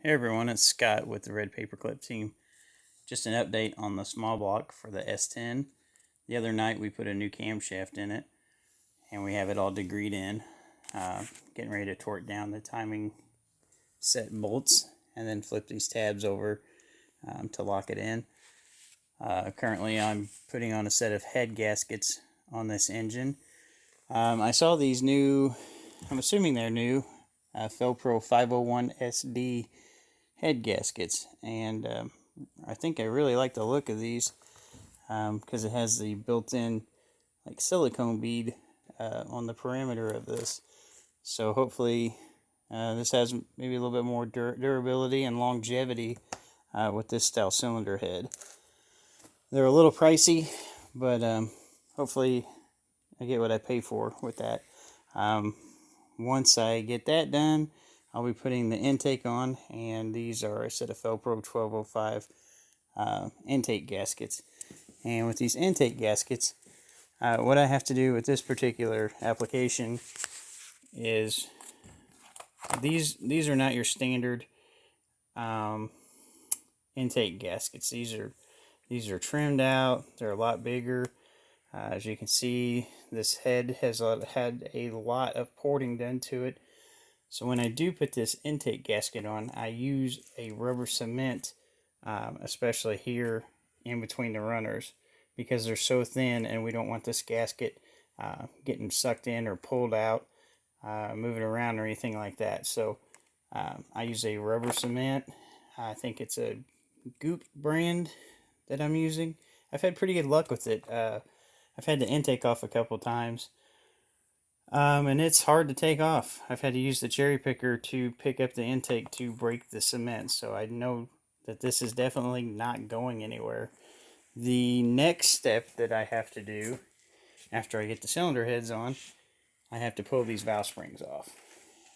Hey everyone, it's Scott with the Red Paperclip team. Just an update on the small block for the S-10. The other night we put a new camshaft in it and we have it all degreed in. Getting ready to torque down the timing set bolts and then flip these tabs over to lock it in. Currently I'm putting on a set of head gaskets on this engine. I saw these new, I'm assuming they're new, Felpro 501 SD head gaskets, and I think I really like the look of these because it has the built-in like silicone bead on the perimeter of this. So hopefully this has maybe a little bit more durability and longevity with this style cylinder head. They're a little pricey, but hopefully I get what I pay for with that. Once I get that done, I'll be putting the intake on, and these are a set of Felpro 1205 intake gaskets. And with these intake gaskets, what I have to do with this particular application is these are not your standard intake gaskets. These are trimmed out. They're a lot bigger. As you can see, this head has had a lot of porting done to it. So when I do put this intake gasket on, I use a rubber cement, especially here in between the runners, because they're so thin and we don't want this gasket getting sucked in or pulled out, moving around or anything like that. So I use a rubber cement. I think it's a Goop brand that I'm using. I've had pretty good luck with it. I've had the intake off a couple times. And it's hard to take off. I've had to use the cherry picker to pick up the intake to break the cement, so I know that this is definitely not going anywhere. The next step that I have to do after I get the cylinder heads on, I have to pull these valve springs off.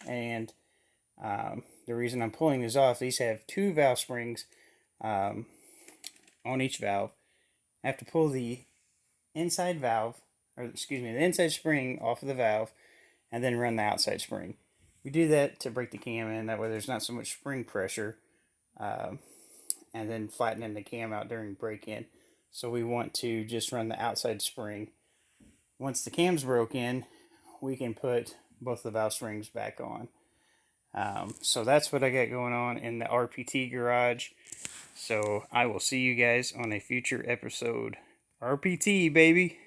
And the reason I'm pulling these off, these have two valve springs on each valve. I have to pull the inside valve, or excuse me, the inside spring off of the valve, and then run the outside spring. We do that to break the cam in, that way there's not so much spring pressure, and then flattening the cam out during break-in. So we want to just run the outside spring. Once the cam's broke in, we can put both the valve springs back on. So that's what I got going on in the RPT garage. So I will see you guys on a future episode. RPT, baby!